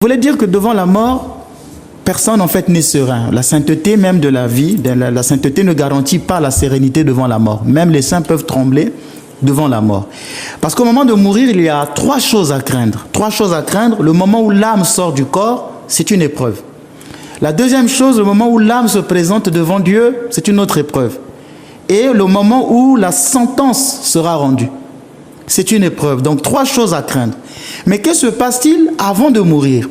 Je voulais dire que devant la mort, personne en fait n'est serein. La sainteté même de la vie, la sainteté ne garantit pas la sérénité devant la mort. Même les saints peuvent trembler devant la mort. Parce qu'au moment de mourir, il y a trois choses à craindre. Trois choses à craindre. Le moment où l'âme sort du corps, c'est une épreuve. La deuxième chose, le moment où l'âme se présente devant Dieu, c'est une autre épreuve. Et le moment où la sentence sera rendue, c'est une épreuve. Donc, trois choses à craindre. Mais que se passe-t-il avant de mourir?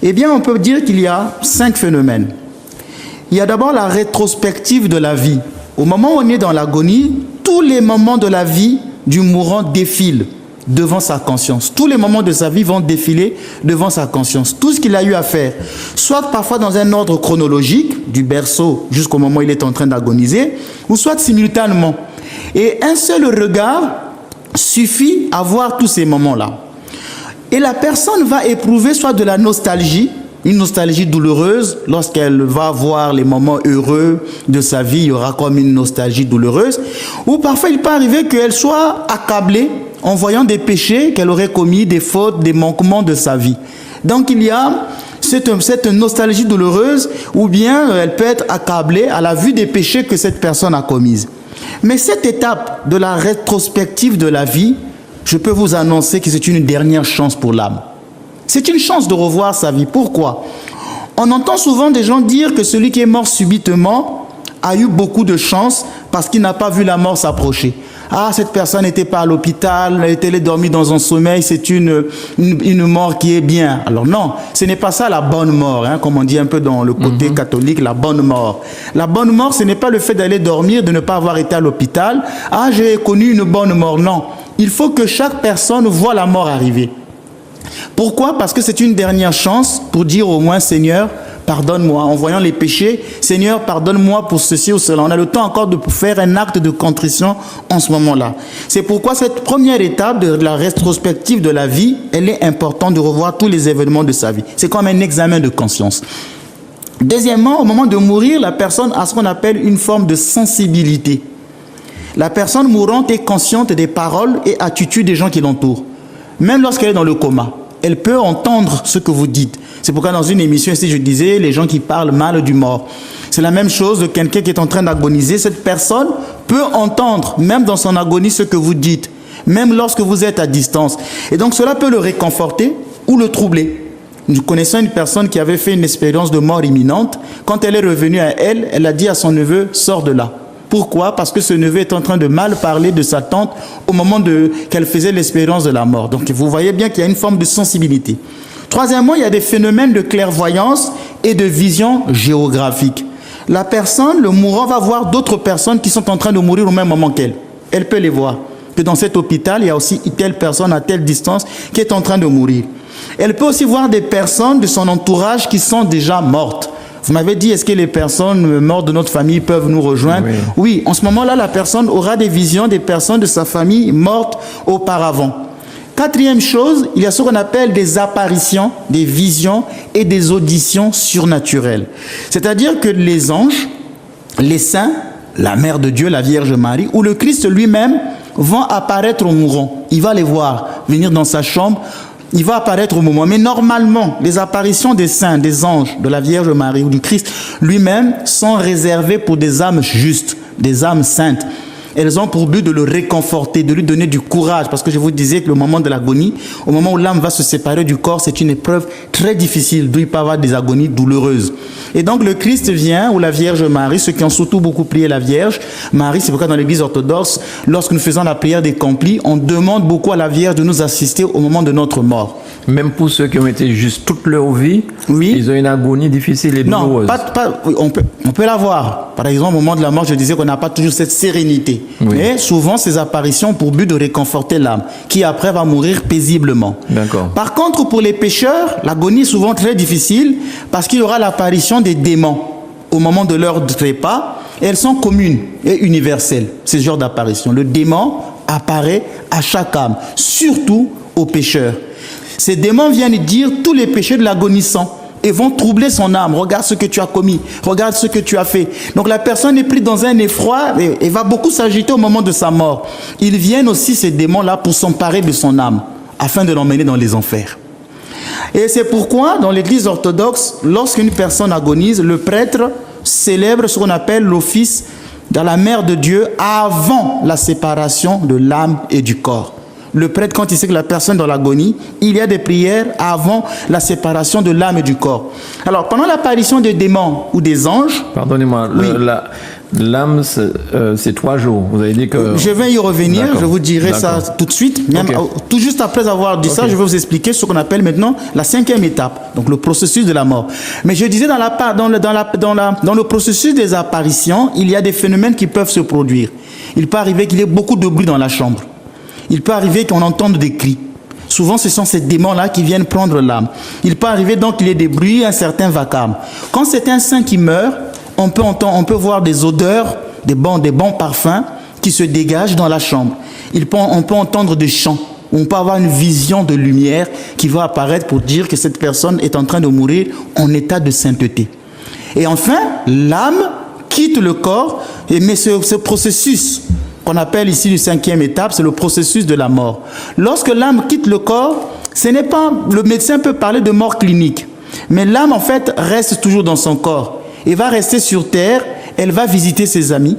Eh bien, on peut dire qu'il y a 5 phénomènes. Il y a d'abord la rétrospective de la vie. Au moment où on est dans l'agonie, tous les moments de la vie du mourant défilent devant sa conscience. Tous les moments de sa vie vont défiler devant sa conscience. Tout ce qu'il a eu à faire, soit parfois dans un ordre chronologique, du berceau jusqu'au moment où il est en train d'agoniser, ou soit simultanément. Et un seul regard suffit à voir tous ces moments-là. Et la personne va éprouver soit de la nostalgie, une nostalgie douloureuse. Lorsqu'elle va voir les moments heureux de sa vie, il y aura comme une nostalgie douloureuse. Ou parfois, il peut arriver qu'elle soit accablée en voyant des péchés qu'elle aurait commis, des fautes, des manquements de sa vie. Donc, il y a cette nostalgie douloureuse, ou bien elle peut être accablée à la vue des péchés que cette personne a commis. Mais cette étape de la rétrospective de la vie, je peux vous annoncer que c'est une dernière chance pour l'âme. C'est une chance de revoir sa vie. Pourquoi? On entend souvent des gens dire que celui qui est mort subitement a eu beaucoup de chance parce qu'il n'a pas vu la mort s'approcher. Ah, cette personne n'était pas à l'hôpital, elle était dormie dans un sommeil, c'est une mort qui est bien. Alors non, ce n'est pas ça la bonne mort, hein, comme on dit un peu dans le côté catholique, la bonne mort. La bonne mort, ce n'est pas le fait d'aller dormir, de ne pas avoir été à l'hôpital. Ah, j'ai connu une bonne mort. Non, il faut que chaque personne voie la mort arriver. Pourquoi? Parce que c'est une dernière chance pour dire au moins, Seigneur, pardonne-moi. En voyant les péchés, Seigneur, pardonne-moi pour ceci ou cela. On a le temps encore de faire un acte de contrition en ce moment-là. C'est pourquoi cette première étape de la rétrospective de la vie, elle est importante de revoir tous les événements de sa vie. C'est comme un examen de conscience. Deuxièmement, au moment de mourir, la personne a ce qu'on appelle une forme de sensibilité. La personne mourante est consciente des paroles et attitudes des gens qui l'entourent. Même lorsqu'elle est dans le coma, elle peut entendre ce que vous dites. C'est pourquoi dans une émission ici, je disais, les gens qui parlent mal du mort. C'est la même chose de quelqu'un qui est en train d'agoniser. Cette personne peut entendre, même dans son agonie, ce que vous dites, même lorsque vous êtes à distance. Et donc cela peut le réconforter ou le troubler. Nous connaissons une personne qui avait fait une expérience de mort imminente. Quand elle est revenue à elle, elle a dit à son neveu, sors de là. Pourquoi? Parce que ce neveu est en train de mal parler de sa tante au moment qu'elle faisait l'expérience de la mort. Donc vous voyez bien qu'il y a une forme de sensibilité. Troisièmement, il y a des phénomènes de clairvoyance et de vision géographique. La personne, le mourant, va voir d'autres personnes qui sont en train de mourir au même moment qu'elle. Elle peut les voir. Que dans cet hôpital, il y a aussi telle personne à telle distance qui est en train de mourir. Elle peut aussi voir des personnes de son entourage qui sont déjà mortes. Vous m'avez dit, est-ce que les personnes mortes de notre famille peuvent nous rejoindre? Oui, en ce moment-là, la personne aura des visions des personnes de sa famille mortes auparavant. Quatrième chose, il y a ce qu'on appelle des apparitions, des visions et des auditions surnaturelles. C'est-à-dire que les anges, les saints, la Mère de Dieu, la Vierge Marie, ou le Christ lui-même vont apparaître au mourant. Il va les voir venir dans sa chambre. Il va apparaître au moment. Mais normalement, les apparitions des saints, des anges, de la Vierge Marie ou du Christ lui-même sont réservées pour des âmes justes, des âmes saintes. Elles ont pour but de le réconforter, de lui donner du courage. Parce que je vous disais que le moment de l'agonie, au moment où l'âme va se séparer du corps, c'est une épreuve très difficile, d'où il peut y avoir des agonies douloureuses. Et donc le Christ vient, ou la Vierge Marie, ceux qui ont surtout beaucoup prié la Vierge Marie, c'est pourquoi dans l'église orthodoxe, lorsque nous faisons la prière des complis, on demande beaucoup à la Vierge de nous assister au moment de notre mort. Même pour ceux qui ont été justes toute leur vie, oui. Ils ont une agonie difficile et douloureuse. Non, on peut l'avoir. Par exemple, au moment de la mort, je disais qu'on n'a pas toujours cette sérénité. Oui. Mais souvent, ces apparitions ont pour but de réconforter l'âme, qui après va mourir paisiblement. D'accord. Par contre, pour les pécheurs, l'agonie est souvent très difficile parce qu'il y aura l'apparition des démons au moment de leur trépas. Et elles sont communes et universelles, ces genres d'apparitions. Le démon apparaît à chaque âme, surtout aux pécheurs. Ces démons viennent dire tous les péchés de l'agonissant et vont troubler son âme. Regarde ce que tu as commis, regarde ce que tu as fait. Donc la personne est prise dans un effroi et va beaucoup s'agiter au moment de sa mort. Ils viennent aussi, ces démons-là, pour s'emparer de son âme, afin de l'emmener dans les enfers. Et c'est pourquoi, dans l'Église orthodoxe, lorsqu'une personne agonise, le prêtre célèbre ce qu'on appelle l'office dans la mère de Dieu avant la séparation de l'âme et du corps. Le prêtre, quand il sait que la personne est dans l'agonie, il y a des prières avant la séparation de l'âme et du corps. Alors, pendant l'apparition des démons ou des anges... Pardonnez-moi, oui. L'âme, c'est 3 jours. Vous avez dit que... Je vais y revenir, je vous dirai ça tout de suite. Même, tout juste après avoir dit ça, je vais vous expliquer ce qu'on appelle maintenant la 5e étape, donc le processus de la mort. Mais je disais, dans le processus des apparitions, il y a des phénomènes qui peuvent se produire. Il peut arriver qu'il y ait beaucoup de bruit dans la chambre. Il peut arriver qu'on entende des cris. Souvent, ce sont ces démons-là qui viennent prendre l'âme. Il peut arriver donc qu'il y ait des bruits, un certain vacarme. Quand c'est un saint qui meurt, on peut voir des odeurs, des bons parfums qui se dégagent dans la chambre. On peut entendre des chants. On peut avoir une vision de lumière qui va apparaître pour dire que cette personne est en train de mourir en état de sainteté. Et enfin, l'âme quitte le corps, mais ce processus qu'on appelle ici la 5e étape, c'est le processus de la mort. Lorsque l'âme quitte le corps, ce n'est pas, le médecin peut parler de mort clinique, mais l'âme en fait reste toujours dans son corps. Elle va rester sur terre, elle va visiter ses amis,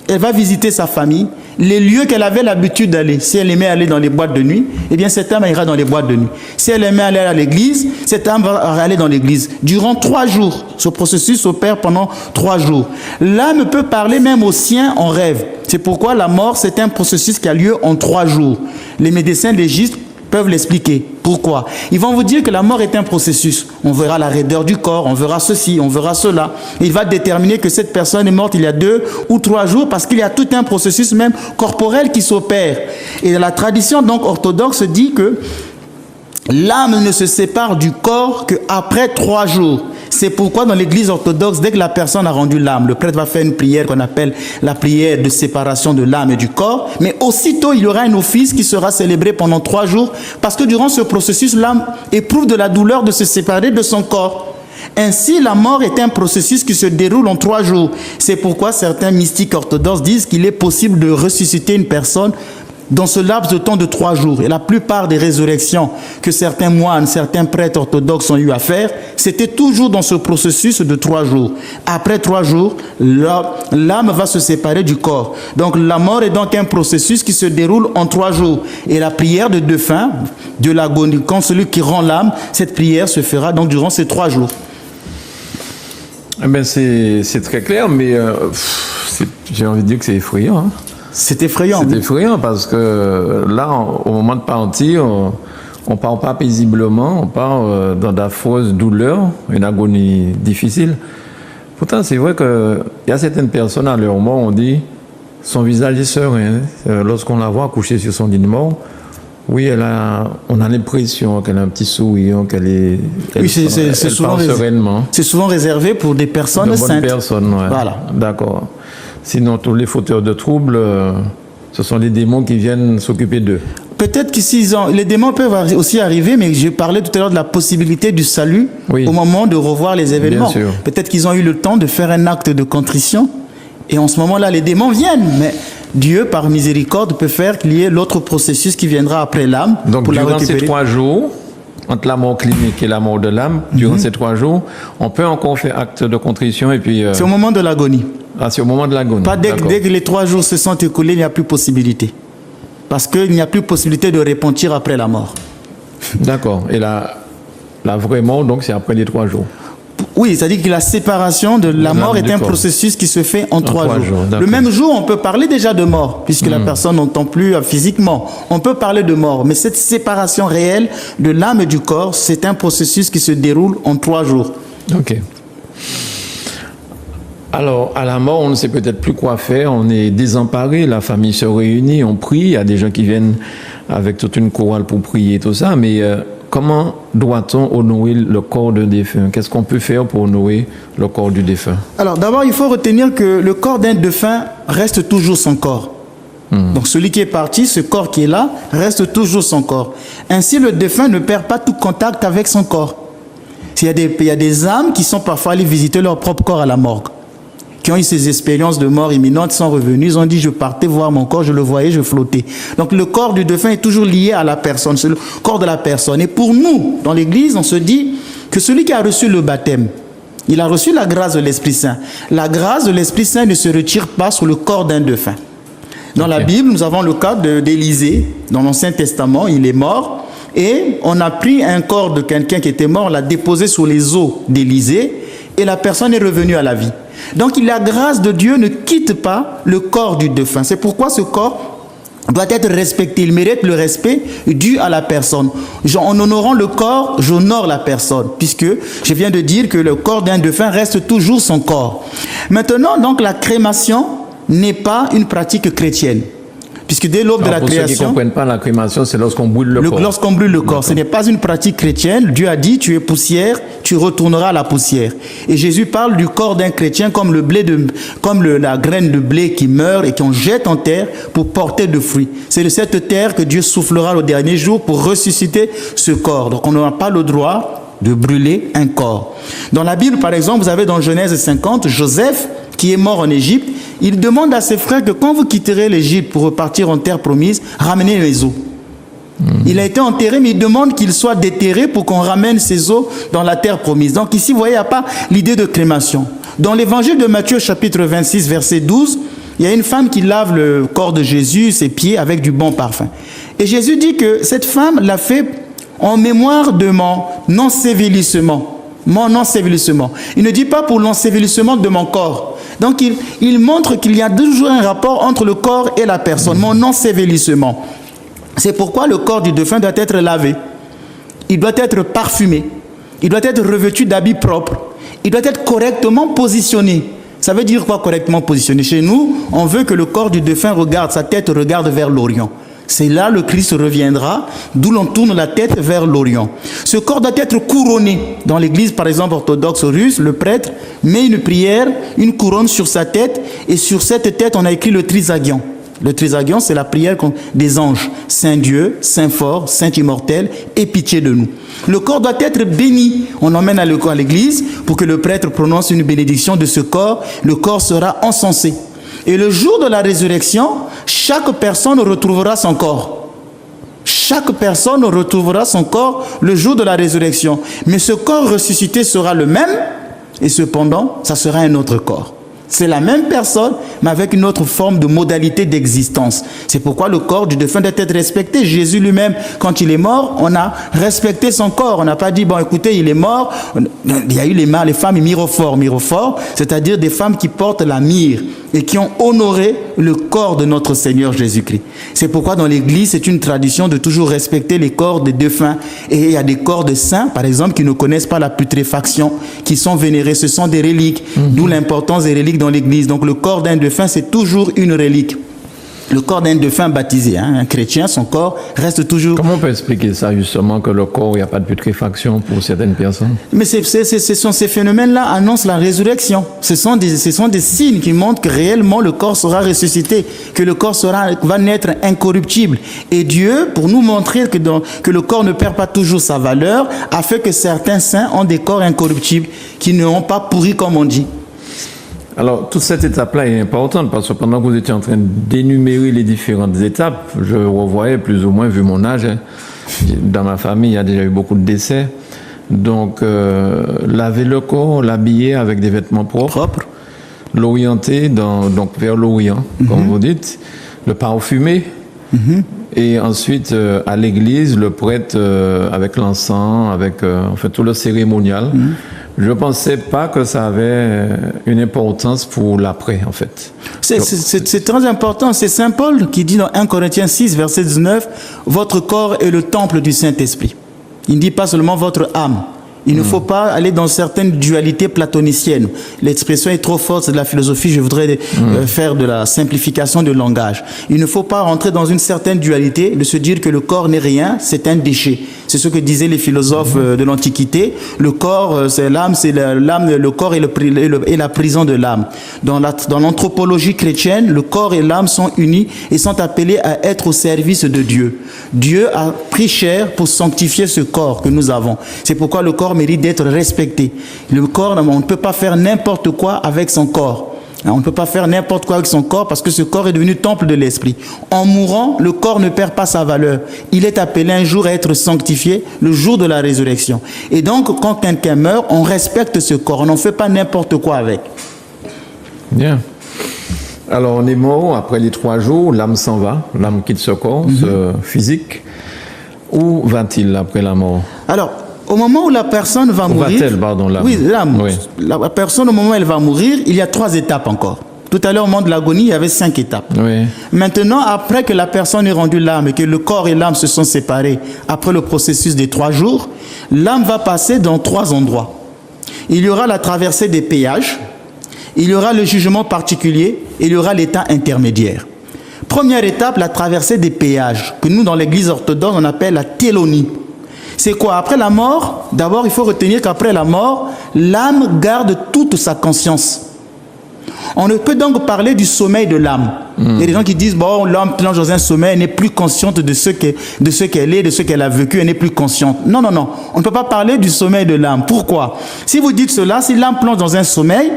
elle va visiter sa famille, les lieux qu'elle avait l'habitude d'aller. Si elle aimait aller dans les boîtes de nuit, eh bien cette âme ira dans les boîtes de nuit. Si elle aimait aller à l'église, cette âme va aller dans l'église. Durant 3 jours, ce processus s'opère pendant 3 jours. L'âme peut parler même aux siens en rêve. C'est pourquoi la mort, c'est un processus qui a lieu en 3 jours. Les médecins légistes peuvent l'expliquer. Pourquoi? Ils vont vous dire que la mort est un processus. On verra la raideur du corps, on verra ceci, on verra cela. Il va déterminer que cette personne est morte il y a 2 ou 3 jours parce qu'il y a tout un processus même corporel qui s'opère. Et la tradition donc orthodoxe dit que l'âme ne se sépare du corps qu'après 3 jours. C'est pourquoi dans l'église orthodoxe, dès que la personne a rendu l'âme, le prêtre va faire une prière qu'on appelle la prière de séparation de l'âme et du corps. Mais aussitôt, il y aura un office qui sera célébré pendant 3 jours parce que durant ce processus, l'âme éprouve de la douleur de se séparer de son corps. Ainsi, la mort est un processus qui se déroule en 3 jours. C'est pourquoi certains mystiques orthodoxes disent qu'il est possible de ressusciter une personne dans ce laps de temps de 3 jours. Et la plupart des résurrections que certains moines, certains prêtres orthodoxes ont eu à faire, c'était toujours dans ce processus de 3 jours. Après 3 jours, l'âme va se séparer du corps. Donc la mort est donc un processus qui se déroule en 3 jours. Et la prière de défunt, de l'agonie, quand celui qui rend l'âme, cette prière se fera donc durant ces 3 jours. Eh bien, c'est très clair, mais j'ai envie de dire que c'est effrayant. Hein. C'est effrayant. C'est effrayant parce que là, au moment de partir, on ne part pas paisiblement, on part dans d'affreuses douleurs, une agonie difficile. Pourtant, c'est vrai qu'il y a certaines personnes à leur mort, on dit, son visage est serein. Lorsqu'on la voit couchée sur son lit de mort, oui, on a l'impression qu'elle a un petit sourire, qu'elle parle sereinement. C'est souvent réservé pour des personnes saintes. De bonnes personnes, ouais. Voilà. D'accord. Sinon, tous les fauteurs de troubles, ce sont les démons qui viennent s'occuper d'eux. Peut-être qu'ici, les démons peuvent aussi arriver, mais je parlais tout à l'heure de la possibilité du salut au moment de revoir les événements. Peut-être qu'ils ont eu le temps de faire un acte de contrition, et en ce moment-là, les démons viennent. Mais Dieu, par miséricorde, peut faire qu'il y ait l'autre processus qui viendra après l'âme pour la récupérer. Donc, durant ces 3 jours, entre la mort clinique et la mort de l'âme, durant ces 3 jours, on peut encore faire acte de contrition et puis... C'est au moment de l'agonie. Ah, c'est au moment de l'agonie. Pas dès que les 3 jours se sont écoulés, il n'y a plus possibilité. Parce qu'il n'y a plus possibilité de repentir après la mort. D'accord. Et la vraie mort, donc, c'est après les 3 jours. Oui, c'est-à-dire que la séparation de la mort est un processus qui se fait en 3 jours. Le même jour, on peut parler déjà de mort, puisque la personne n'entend plus physiquement. On peut parler de mort, mais cette séparation réelle de l'âme et du corps, c'est un processus qui se déroule en 3 jours. Ok. Alors, à la mort, on ne sait peut-être plus quoi faire, on est désemparé, la famille se réunit, on prie, il y a des gens qui viennent avec toute une chorale pour prier, tout ça, mais comment doit-on honorer le corps d'un défunt? Qu'est-ce qu'on peut faire pour honorer le corps du défunt? Alors, d'abord, il faut retenir que le corps d'un défunt reste toujours son corps. Donc, celui qui est parti, ce corps qui est là, reste toujours son corps. Ainsi, le défunt ne perd pas tout contact avec son corps. Il y a des âmes qui sont parfois allées visiter leur propre corps à la morgue, qui ont eu ces expériences de mort imminente sont revenus. Ils ont dit, je partais voir mon corps, je le voyais, je flottais. Donc le corps du défunt est toujours lié à la personne, c'est le corps de la personne. Et pour nous, dans l'Église, on se dit que celui qui a reçu le baptême, il a reçu la grâce de l'Esprit Saint. La grâce de l'Esprit Saint ne se retire pas sur le corps d'un défunt. Dans la Bible, nous avons le cas d'Élisée. Dans l'Ancien Testament, il est mort. Et on a pris un corps de quelqu'un qui était mort, on l'a déposé sur les os d'Élisée. Et la personne est revenue à la vie. Donc la grâce de Dieu ne quitte pas le corps du défunt. C'est pourquoi ce corps doit être respecté. Il mérite le respect dû à la personne. En honorant le corps, j'honore la personne, puisque je viens de dire que le corps d'un défunt reste toujours son corps. Maintenant, donc, la crémation n'est pas une pratique chrétienne. Puisque dès l'aube de la création... Pour ceux qui ne comprennent pas, la crémation, c'est lorsqu'on brûle le corps. Lorsqu'on brûle le corps. Ce n'est pas une pratique chrétienne. Dieu a dit, tu es poussière, tu retourneras à la poussière. Et Jésus parle du corps d'un chrétien comme la graine de blé qui meurt et qu'on jette en terre pour porter de fruits. C'est de cette terre que Dieu soufflera le dernier jour pour ressusciter ce corps. Donc on n'a pas le droit de brûler un corps. Dans la Bible, par exemple, vous avez dans Genèse 50, Joseph, qui est mort en Égypte, il demande à ses frères que quand vous quitterez l'Égypte pour repartir en terre promise, ramenez les os. Il a été enterré, mais il demande qu'il soit déterré pour qu'on ramène ses os dans la terre promise. Donc ici, vous voyez, il n'y a pas l'idée de crémation. Dans l'évangile de Matthieu, chapitre 26, verset 12, il y a une femme qui lave le corps de Jésus, ses pieds, avec du bon parfum. Et Jésus dit que cette femme l'a fait en mémoire de mon ensevelissement. Mon ensevelissement. Il ne dit pas pour l'ensevelissement de mon corps. Donc il montre qu'il y a toujours un rapport entre le corps et la personne. Mon ensevelissement. C'est pourquoi le corps du défunt doit être lavé. Il doit être parfumé. Il doit être revêtu d'habits propres. Il doit être correctement positionné. Ça veut dire quoi correctement positionné? Chez nous, on veut que le corps du défunt regarde, sa tête regarde vers l'Orient. C'est là le Christ reviendra, d'où l'on tourne la tête vers l'Orient. Ce corps doit être couronné. Dans l'église, par exemple, orthodoxe russe, le prêtre met une prière, une couronne sur sa tête, et sur cette tête, on a écrit le trisagion. Le trisagion, c'est la prière des anges. Saint Dieu, Saint fort, Saint immortel, aie pitié de nous. Le corps doit être béni. On emmène le corps à l'église pour que le prêtre prononce une bénédiction de ce corps. Le corps sera encensé. Et le jour de la résurrection, chaque personne retrouvera son corps. Chaque personne retrouvera son corps le jour de la résurrection. Mais ce corps ressuscité sera le même, et cependant, ça sera un autre corps. C'est la même personne, mais avec une autre forme de modalité d'existence. C'est pourquoi le corps du défunt doit être respecté. Jésus lui-même, quand il est mort, on a respecté son corps. On n'a pas dit, bon, écoutez, il est mort. Il y a eu les femmes myrophores, c'est-à-dire des femmes qui portent la myrrhe et qui ont honoré le corps de notre Seigneur Jésus-Christ. C'est pourquoi dans l'Église, c'est une tradition de toujours respecter les corps des défunts. Et il y a des corps de saints, par exemple, qui ne connaissent pas la putréfaction, qui sont vénérés. Ce sont des reliques, d'où l'importance des reliques dans l'Église. Donc le corps d'un défunt, c'est toujours une relique. Le corps d'un défunt baptisé, un chrétien, son corps reste toujours... Comment on peut expliquer ça justement, que le corps, il n'y a pas de putréfaction pour certaines personnes? Mais ces phénomènes-là annoncent la résurrection. Ce sont des signes qui montrent que réellement le corps sera ressuscité, que le corps va naître incorruptible. Et Dieu, pour nous montrer que le corps ne perd pas toujours sa valeur, a fait que certains saints ont des corps incorruptibles qui ne ont pas pourri comme on dit. Alors, toute cette étape-là est importante parce que pendant que vous étiez en train d'énumérer les différentes étapes, je revoyais plus ou moins, vu mon âge, dans ma famille, il y a déjà eu beaucoup de décès. Donc, laver le corps, l'habiller avec des vêtements propres, l'orienter donc vers l'Orient, comme vous dites, le parfumer, et ensuite, à l'église, le prêtre avec l'encens, avec tout le cérémonial. Je ne pensais pas que ça avait une importance pour l'après, en fait. C'est très important. C'est Saint Paul qui dit dans 1 Corinthiens 6, verset 19, « Votre corps est le temple du Saint-Esprit ». Il ne dit pas seulement votre âme. Il ne faut pas aller dans certaines dualités platoniciennes. L'expression est trop forte, c'est de la philosophie. Je voudrais faire de la simplification de langage. Il ne faut pas rentrer dans une certaine dualité de se dire que le corps n'est rien, c'est un déchet. C'est ce que disaient les philosophes de l'Antiquité. Le corps, c'est l'âme, le corps est la prison de l'âme. Dans l'anthropologie chrétienne, le corps et l'âme sont unis et sont appelés à être au service de Dieu. Dieu a pris chair pour sanctifier ce corps que nous avons. C'est pourquoi le corps mérite d'être respecté. Le corps, on ne peut pas faire n'importe quoi avec son corps. On ne peut pas faire n'importe quoi avec son corps parce que ce corps est devenu temple de l'esprit. En mourant, le corps ne perd pas sa valeur. Il est appelé un jour à être sanctifié, le jour de la résurrection. Et donc, quand quelqu'un meurt, on respecte ce corps. On n'en fait pas n'importe quoi avec. Bien. Alors, on est mort, après les 3 jours, l'âme s'en va, l'âme quitte ce corps physique. Où va-t-il après la mort? Alors, au moment où la personne va mourir... va-t-elle, pardon, l'âme? Oui, l'âme. Oui. La personne, au moment où elle va mourir, il y a 3 étapes encore. Tout à l'heure, au moment de l'agonie, il y avait 5 étapes. Oui. Maintenant, après que la personne ait rendu l'âme et que le corps et l'âme se sont séparés, après le processus des 3 jours, l'âme va passer dans 3 endroits. Il y aura la traversée des péages, il y aura le jugement particulier et il y aura l'état intermédiaire. Première étape, la traversée des péages, que nous, dans l'église orthodoxe, on appelle la télonie. C'est quoi? Après la mort, d'abord, il faut retenir qu'après la mort, l'âme garde toute sa conscience. On ne peut donc parler du sommeil de l'âme. Il y a des gens qui disent, bon, l'âme plonge dans un sommeil, elle n'est plus consciente de ce qu'elle est, de ce qu'elle a vécu, elle n'est plus consciente. Non, non, non. On ne peut pas parler du sommeil de l'âme. Pourquoi? Si vous dites cela, si l'âme plonge dans un sommeil,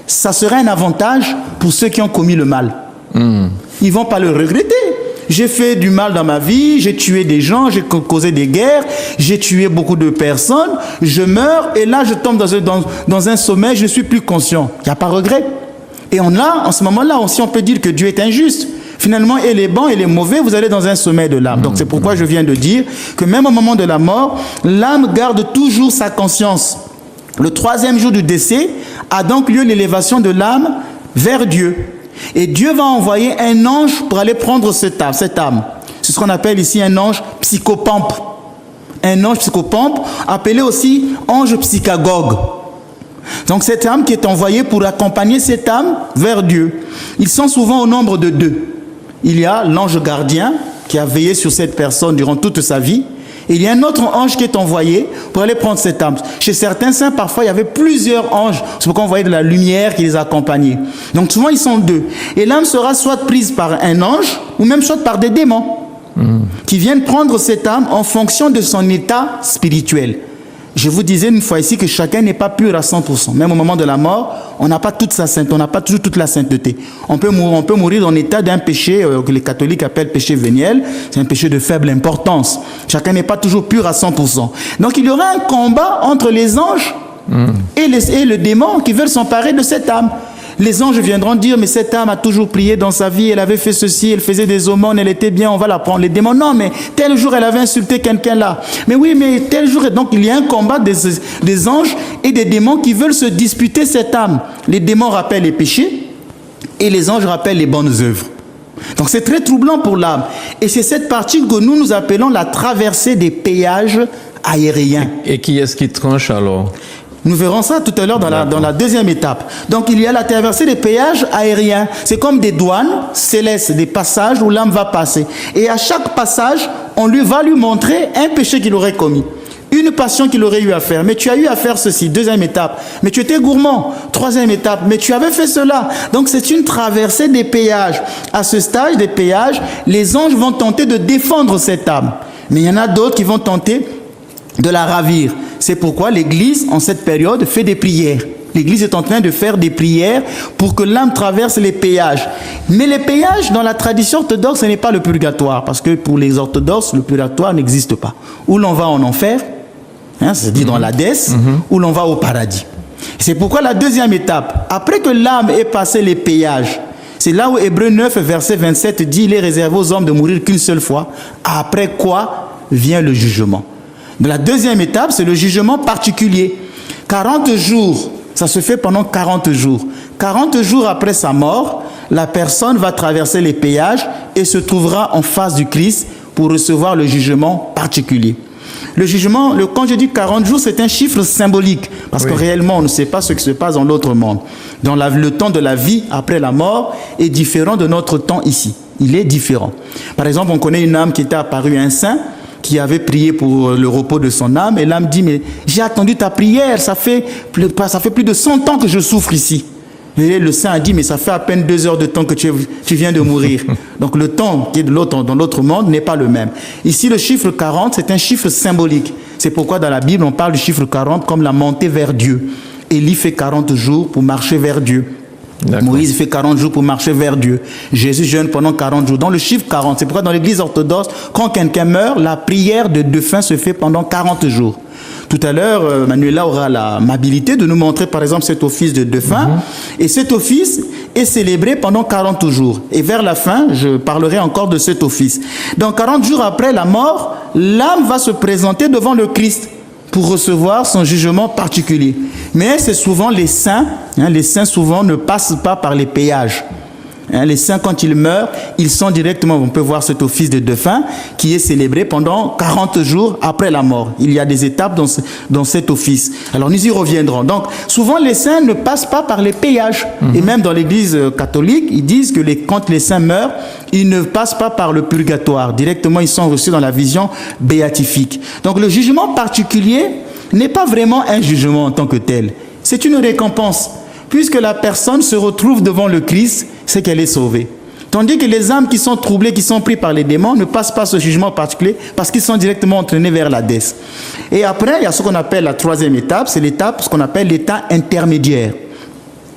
ça serait un avantage pour ceux qui ont commis le mal. Ils ne vont pas le regretter. J'ai fait du mal dans ma vie, j'ai tué des gens, j'ai causé des guerres, j'ai tué beaucoup de personnes, je meurs et là je tombe dans un sommeil, je ne suis plus conscient. Il n'y a pas de regret. Et en ce moment-là, aussi on peut dire que Dieu est injuste. Finalement, et les bons et les mauvais, vous allez dans un sommeil de l'âme. Donc c'est pourquoi je viens de dire que même au moment de la mort, l'âme garde toujours sa conscience. Le 3e jour du décès a donc lieu l'élévation de l'âme vers Dieu. Et Dieu va envoyer un ange pour aller prendre cette âme. C'est ce qu'on appelle ici un ange psychopampe. Un ange psychopampe, appelé aussi ange psychagogue. Donc cette âme qui est envoyée pour accompagner cette âme vers Dieu. Ils sont souvent au nombre de 2. Il y a l'ange gardien qui a veillé sur cette personne durant toute sa vie. Et il y a un autre ange qui est envoyé pour aller prendre cette âme. Chez certains saints, parfois, il y avait plusieurs anges. C'est pourquoi on voyait de la lumière qui les accompagnait. Donc souvent, ils sont 2. Et l'âme sera soit prise par un ange, ou même soit par des démons, qui viennent prendre cette âme en fonction de son état spirituel. Je vous disais une fois ici que chacun n'est pas pur à 100%. Même au moment de la mort, on n'a pas toute sa sainteté, on n'a pas toujours toute la sainteté. On peut mourir dans l'état d'un péché que les catholiques appellent péché véniel. C'est un péché de faible importance. Chacun n'est pas toujours pur à 100%. Donc il y aura un combat entre les anges et le démon qui veulent s'emparer de cette âme. Les anges viendront dire, mais cette âme a toujours prié dans sa vie, elle avait fait ceci, elle faisait des aumônes, elle était bien, on va la prendre. Les démons, non, mais tel jour elle avait insulté quelqu'un là. Mais oui, mais tel jour, donc il y a un combat des anges et des démons qui veulent se disputer cette âme. Les démons rappellent les péchés et les anges rappellent les bonnes œuvres. Donc c'est très troublant pour l'âme. Et c'est cette partie que nous appelons la traversée des péages aériens. Et qui est-ce qui tranche alors? Nous verrons ça tout à l'heure dans la 2e étape. Donc il y a la traversée des péages aériens. C'est comme des douanes célestes, des passages où l'âme va passer. Et à chaque passage, on va lui montrer un péché qu'il aurait commis. Une passion qu'il aurait eu à faire. Mais tu as eu à faire ceci. 2e étape. Mais tu étais gourmand. 3e étape. Mais tu avais fait cela. Donc c'est une traversée des péages. À ce stage des péages, les anges vont tenter de défendre cette âme. Mais il y en a d'autres qui vont tenter de la ravir. C'est pourquoi l'Église, en cette période, fait des prières. L'Église est en train de faire des prières pour que l'âme traverse les péages. Mais les péages, dans la tradition orthodoxe, ce n'est pas le purgatoire. Parce que pour les orthodoxes, le purgatoire n'existe pas. Où l'on va en enfer, c'est-à-dire dans l'Hadès, où l'on va au paradis. C'est pourquoi la 2e étape, après que l'âme ait passé les péages, c'est là où Hébreux 9, verset 27 dit « Il est réservé aux hommes de mourir qu'une seule fois, après quoi vient le jugement ». La 2e étape, c'est le jugement particulier. 40 jours, ça se fait pendant 40 jours. 40 jours après sa mort, la personne va traverser les péages et se trouvera en face du Christ pour recevoir le jugement particulier. Le jugement, quand je dis 40 jours, c'est un chiffre symbolique, parce que réellement, on ne sait pas ce qui se passe dans l'autre monde. Le temps de la vie après la mort est différent de notre temps ici. Il est différent. Par exemple, on connaît une âme qui était apparue à un saint, qui avait prié pour le repos de son âme, et l'âme dit, mais j'ai attendu ta prière, ça fait plus de 100 ans que je souffre ici. Et le saint a dit, mais ça fait à peine 2 heures de temps que tu viens de mourir. Donc le temps qui est dans l'autre monde n'est pas le même. Ici, le chiffre 40, c'est un chiffre symbolique. C'est pourquoi dans la Bible, on parle du chiffre 40 comme la montée vers Dieu. Élie fait 40 jours pour marcher vers Dieu. D'accord. Moïse fait 40 jours pour marcher vers Dieu. Jésus jeûne pendant 40 jours. Dans le chiffre 40, c'est pourquoi dans l'église orthodoxe, quand quelqu'un meurt, la prière de défunt se fait pendant 40 jours. Tout à l'heure, Manuela aura l'amabilité de nous montrer par exemple cet office de défunt. Et cet office est célébré pendant 40 jours. Et vers la fin, je parlerai encore de cet office. Donc 40 jours après la mort, l'âme va se présenter devant le Christ pour recevoir son jugement particulier. Mais c'est souvent les saints. Les saints souvent ne passent pas par les péages. Les saints, quand ils meurent, ils sont directement, on peut voir cet office de défunt qui est célébré pendant 40 jours après la mort. Il y a des étapes dans cet office. Alors nous y reviendrons. Donc souvent les saints ne passent pas par les péages. Et même dans l'église catholique, ils disent que quand les saints meurent, ils ne passent pas par le purgatoire. Directement, ils sont reçus dans la vision béatifique. Donc le jugement particulier n'est pas vraiment un jugement en tant que tel. C'est une récompense. Puisque la personne se retrouve devant le Christ, c'est qu'elle est sauvée. Tandis que les âmes qui sont troublées, qui sont prises par les démons, ne passent pas ce jugement particulier parce qu'ils sont directement entraînés vers l'Hadès. Et après, il y a ce qu'on appelle la troisième étape, c'est l'étape, ce qu'on appelle l'état intermédiaire.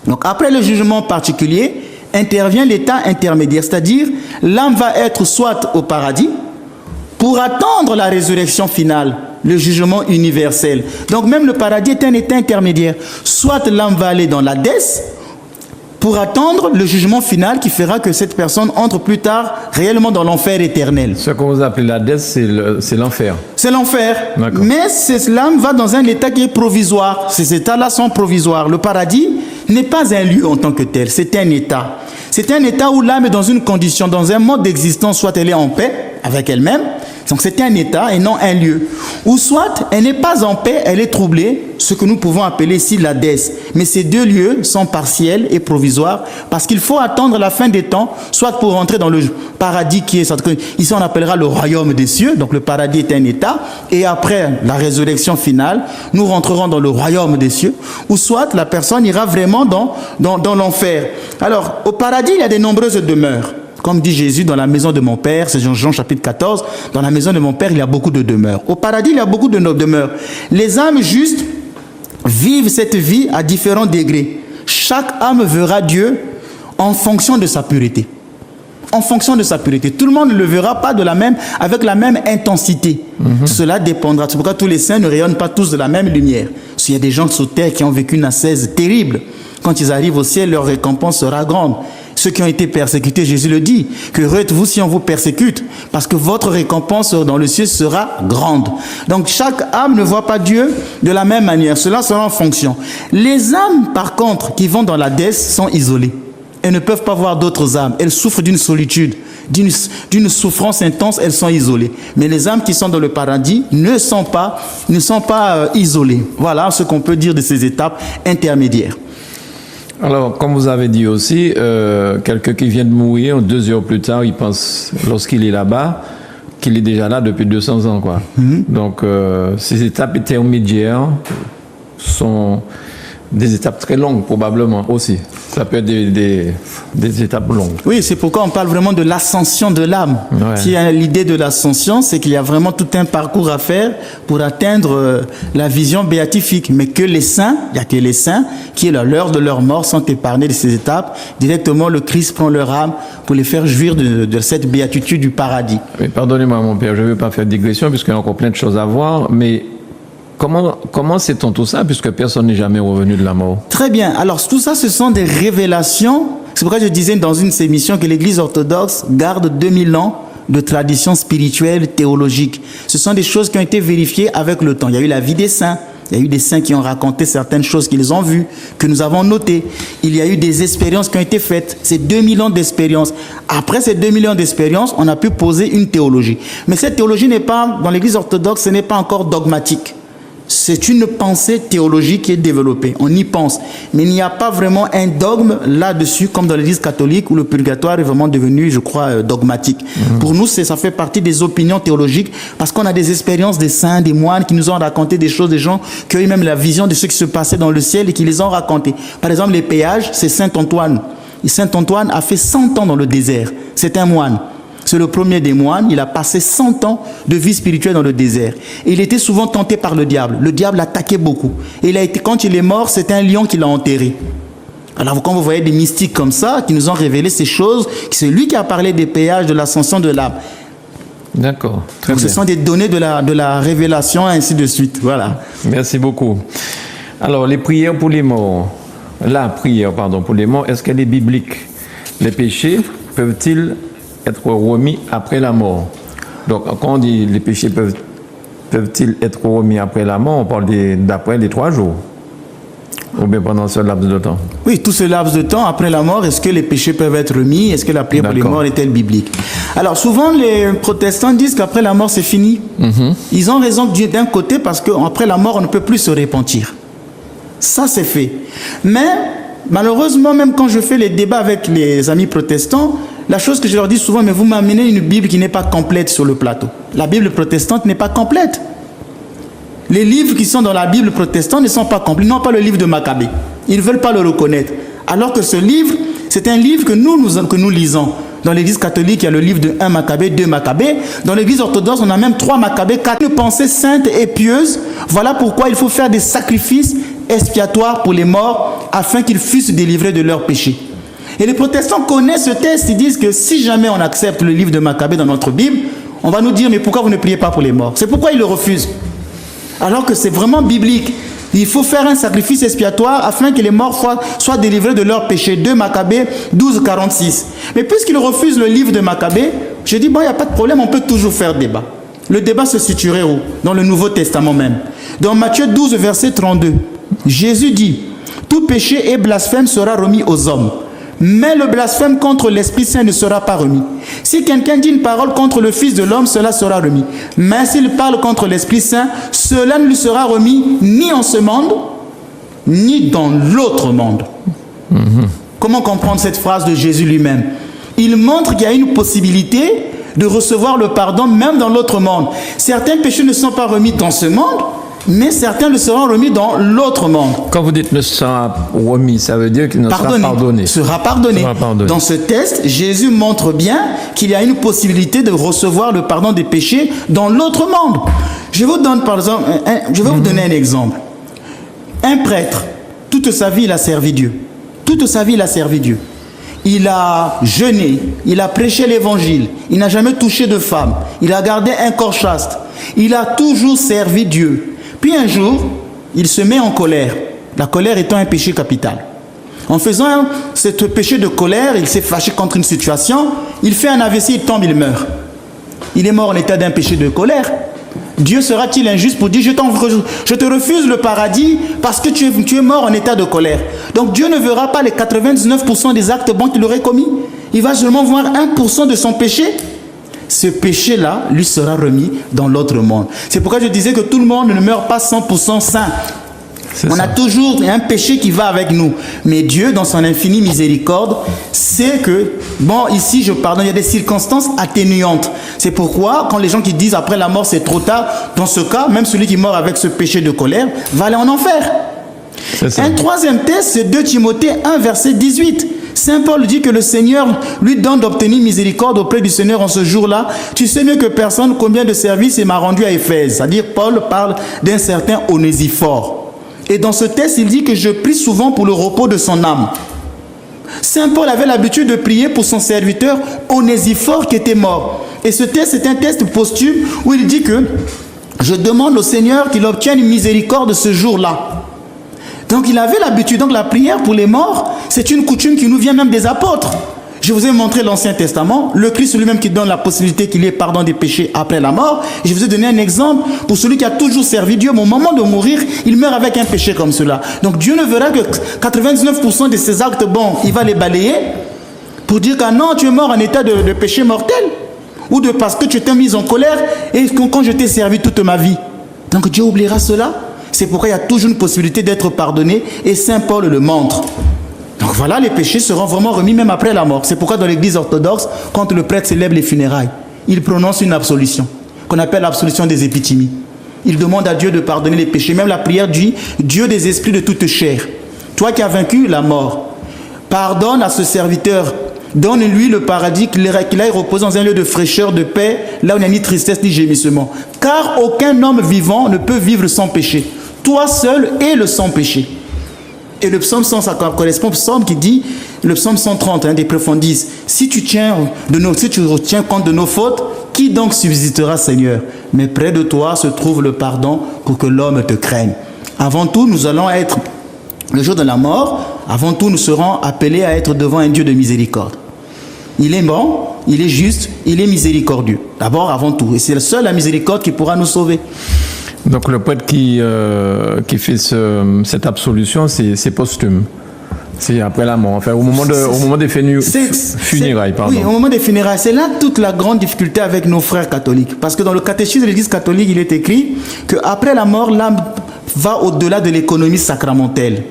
Donc après le jugement particulier, intervient l'état intermédiaire, c'est-à-dire l'âme va être soit au paradis, pour attendre la résurrection finale, le jugement universel. Donc même le paradis est un état intermédiaire. Soit l'âme va aller dans l'Hadès pour attendre le jugement final qui fera que cette personne entre plus tard réellement dans l'enfer éternel. Ce que vous appelez l'Hadès, c'est l'enfer. C'est l'enfer. D'accord. Mais l'âme va dans un état qui est provisoire. Ces états-là sont provisoires. Le paradis n'est pas un lieu en tant que tel, c'est un état. C'est un état où l'âme est dans une condition, dans un mode d'existence, soit elle est en paix avec elle-même, donc c'est un état et non un lieu. Ou soit elle n'est pas en paix, elle est troublée, ce que nous pouvons appeler ici l'Hadès. Mais ces deux lieux sont partiels et provisoires parce qu'il faut attendre la fin des temps, soit pour rentrer dans le paradis qui est, ici on appellera le royaume des cieux, donc le paradis est un état, et après la résurrection finale, nous rentrerons dans le royaume des cieux, ou soit la personne ira vraiment dans l'enfer. Alors, au paradis, il y a de nombreuses demeures. Comme dit Jésus, dans la maison de mon Père, c'est Jean chapitre 14, dans la maison de mon Père, il y a beaucoup de demeures. Au paradis, il y a beaucoup de demeures. Les âmes justes vivent cette vie à différents degrés. Chaque âme verra Dieu en fonction de sa pureté. En fonction de sa pureté. Tout le monde ne le verra pas avec la même intensité. Cela dépendra. C'est pourquoi tous les saints ne rayonnent pas tous de la même lumière. Parce qu'il y a des gens sur terre qui ont vécu une ascèse terrible. Quand ils arrivent au ciel, leur récompense sera grande. Ceux qui ont été persécutés, Jésus le dit, que heureux êtes-vous si on vous persécute, parce que votre récompense dans le ciel sera grande. Donc chaque âme ne voit pas Dieu de la même manière, cela sera en fonction. Les âmes, par contre, qui vont dans l'Hadès sont isolées. Elles ne peuvent pas voir d'autres âmes, elles souffrent d'une solitude, d'une souffrance intense, elles sont isolées. Mais les âmes qui sont dans le paradis ne sont pas isolées. Voilà ce qu'on peut dire de ces étapes intermédiaires. Alors, comme vous avez dit aussi, quelqu'un qui vient de mourir, 2 heures plus tard, il pense, lorsqu'il est là-bas, qu'il est déjà là depuis 200 ans, quoi. Donc, ces étapes intermédiaires sont des étapes très longues, probablement, aussi. Ça peut être des étapes longues. Oui, c'est pourquoi on parle vraiment de l'ascension de l'âme. Ouais. S'il y a l'idée de l'ascension, c'est qu'il y a vraiment tout un parcours à faire pour atteindre la vision béatifique. Mais que les saints, il n'y a que les saints qui, à l'heure de leur mort, sont épargnés de ces étapes. Directement, le Christ prend leur âme pour les faire jouir de cette béatitude du paradis. Mais pardonnez-moi, mon père, je ne veux pas faire de digression, puisqu'il y a encore plein de choses à voir, mais comment sait-on tout ça, puisque personne n'est jamais revenu de la mort? Très bien. Alors, tout ça, ce sont des révélations. C'est pourquoi je disais dans une émission que l'Église orthodoxe garde 2000 ans de tradition spirituelle, théologique. Ce sont des choses qui ont été vérifiées avec le temps. Il y a eu la vie des saints. Il y a eu des saints qui ont raconté certaines choses qu'ils ont vues, que nous avons notées. Il y a eu des expériences qui ont été faites. C'est 2000 ans d'expérience. Après ces 2000 ans d'expérience, on a pu poser une théologie. Mais cette théologie n'est pas, dans l'Église orthodoxe, ce n'est pas encore dogmatique. C'est une pensée théologique qui est développée. On y pense. Mais il n'y a pas vraiment un dogme là-dessus, comme dans l'Église catholique, où le purgatoire est vraiment devenu, je crois, dogmatique. Pour nous, ça fait partie des opinions théologiques, parce qu'on a des expériences des saints, des moines, qui nous ont raconté des choses, des gens qui ont eu même la vision de ce qui se passait dans le ciel et qui les ont racontés. Par exemple, les péages, c'est Saint Antoine. Et Saint Antoine a fait 100 ans dans le désert. C'est un moine. C'est le premier des moines, il a passé 100 ans de vie spirituelle dans le désert. Et il était souvent tenté par le diable. Le diable l'attaquait beaucoup. Et quand il est mort, c'est un lion qui l'a enterré. Alors quand vous voyez des mystiques comme ça, qui nous ont révélé ces choses, c'est lui qui a parlé des péages, de l'ascension de l'âme. D'accord. Très Donc bien. ce sont des données de la révélation, ainsi de suite. Voilà. Merci beaucoup. Alors, les prières pour les morts. La prière, pardon, pour les morts, est-ce qu'elle est biblique? Les péchés peuvent-ils être remis après la mort? Donc, quand on dit les péchés peuvent-ils être remis après la mort, on parle d'après les 3 jours. Ou bien pendant ce laps de temps. Oui, tout ce laps de temps après la mort, est-ce que les péchés peuvent être remis? Est-ce que la prière pour les morts est-elle biblique? Alors souvent les protestants disent qu'après la mort c'est fini. Ils ont raison d'un côté parce qu'après la mort on ne peut plus se repentir. Ça c'est fait. Mais malheureusement même quand je fais les débats avec les amis protestants, la chose que je leur dis souvent, mais vous m'amenez une Bible qui n'est pas complète sur le plateau. La Bible protestante n'est pas complète. Les livres qui sont dans la Bible protestante ne sont pas complets, non pas le livre de Maccabée. Ils ne veulent pas le reconnaître. Alors que ce livre, c'est un livre que nous lisons. Dans l'église catholique, il y a le livre de 1 Maccabée, 2 Maccabée. Dans l'église orthodoxe, on a même 3 Maccabées, 4 pensées saintes et pieuses. Voilà pourquoi il faut faire des sacrifices expiatoires pour les morts afin qu'ils fussent délivrés de leurs péchés. Et les protestants connaissent ce texte. Ils disent que si jamais on accepte le livre de Maccabée dans notre Bible, on va nous dire, mais pourquoi vous ne priez pas pour les morts? C'est pourquoi ils le refusent. Alors que c'est vraiment biblique. Il faut faire un sacrifice expiatoire afin que les morts soient délivrés de leurs péchés. 2 Maccabée 12, 46. Mais puisqu'ils refusent le livre de Maccabée, je dis, bon, il n'y a pas de problème, on peut toujours faire débat. Le débat se situerait où? Dans le Nouveau Testament même. Dans Matthieu 12, verset 32, Jésus dit, « Tout péché et blasphème sera remis aux hommes. Mais le blasphème contre l'Esprit Saint ne sera pas remis. Si quelqu'un dit une parole contre le Fils de l'homme, cela sera remis. Mais s'il parle contre l'Esprit Saint, cela ne lui sera remis ni en ce monde, ni dans l'autre monde. » Comment comprendre cette phrase de Jésus lui-même? Il montre qu'il y a une possibilité de recevoir le pardon même dans l'autre monde. Certains péchés ne sont pas remis dans ce monde, mais certains le seront remis dans l'autre monde. Quand vous dites ne sera remis, ça veut dire qu'il ne sera pardonné. Sera pardonné. Dans ce test, Jésus montre bien qu'il y a une possibilité de recevoir le pardon des péchés dans l'autre monde. Je vous donne par exemple, je vais vous donner un exemple. Un prêtre, toute sa vie, il a servi Dieu. Toute sa vie, il a servi Dieu. Il a jeûné, il a prêché l'évangile, il n'a jamais touché de femme, il a gardé un corps chaste, il a toujours servi Dieu. Puis un jour, il se met en colère, la colère étant un péché capital. En faisant ce péché de colère, il s'est fâché contre une situation, il fait un AVC, il tombe, il meurt. Il est mort en état d'un péché de colère. Dieu sera-t-il injuste pour dire je te refuse le paradis parce que tu es mort en état de colère? Donc Dieu ne verra pas les 99% des actes bons qu'il aurait commis. Il va seulement voir 1% de son péché. Ce péché-là lui sera remis dans l'autre monde. C'est pourquoi je disais que tout le monde ne meurt pas 100% saint. On a toujours un péché qui va avec nous. Mais Dieu, dans son infinie miséricorde, sait que, bon, ici, je pardonne, il y a des circonstances atténuantes. C'est pourquoi, quand les gens qui disent après la mort, c'est trop tard, dans ce cas, même celui qui meurt avec ce péché de colère va aller en enfer. Un troisième test, c'est 2 Timothée 1, verset 18. Saint Paul dit que le Seigneur lui donne d'obtenir miséricorde auprès du Seigneur en ce jour-là. Tu sais mieux que personne combien de services il m'a rendu à Éphèse. C'est-à-dire, Paul parle d'un certain Onésiphore. Et dans ce texte, il dit que je prie souvent pour le repos de son âme. Saint Paul avait l'habitude de prier pour son serviteur Onésiphore qui était mort. Et ce texte est un texte posthume où il dit que je demande au Seigneur qu'il obtienne une miséricorde ce jour-là. Donc il avait l'habitude. Donc la prière pour les morts, c'est une coutume qui nous vient même des apôtres. Je vous ai montré l'Ancien Testament, le Christ lui-même qui donne la possibilité qu'il y ait pardon des péchés après la mort. Et je vous ai donné un exemple pour celui qui a toujours servi Dieu, mais au moment de mourir, il meurt avec un péché comme cela. Donc Dieu ne verra que 99% de ses actes bons, il va les balayer pour dire que non, tu es mort en état de péché mortel. Ou de parce que tu t'es mis en colère et quand je t'ai servi toute ma vie. Donc Dieu oubliera cela. C'est pourquoi il y a toujours une possibilité d'être pardonné et Saint Paul le montre. Donc voilà, les péchés seront vraiment remis même après la mort. C'est pourquoi dans l'église orthodoxe, quand le prêtre célèbre les funérailles, il prononce une absolution, qu'on appelle l'absolution des épithymies. Il demande à Dieu de pardonner les péchés. Même la prière dit, Dieu des esprits de toute chair, toi qui as vaincu la mort, pardonne à ce serviteur, donne-lui le paradis, qu'il aille reposer dans un lieu de fraîcheur, de paix, là où il n'y a ni tristesse ni gémissement. Car aucun homme vivant ne peut vivre sans péché. Toi seul es le sans péché. Et le psaume 100, ça correspond au psaume qui dit, le psaume 130, des prophètes disent, si tu retiens compte de nos fautes, qui donc subsistera, Seigneur? Mais près de toi se trouve le pardon pour que l'homme te craigne. Avant tout, nous allons être, le jour de la mort, avant tout, nous serons appelés à être devant un Dieu de miséricorde. Il est bon, il est juste, il est miséricordieux. D'abord, avant tout. Et c'est seule la miséricorde qui pourra nous sauver. Donc le prêtre qui fait cette absolution, c'est posthume. C'est après la mort. Enfin, au moment des funérailles, pardon. Oui, au moment des funérailles. C'est là toute la grande difficulté avec nos frères catholiques. Parce que dans le catéchisme de l'Église catholique, il est écrit qu'après la mort, l'âme va au-delà de l'économie sacramentelle.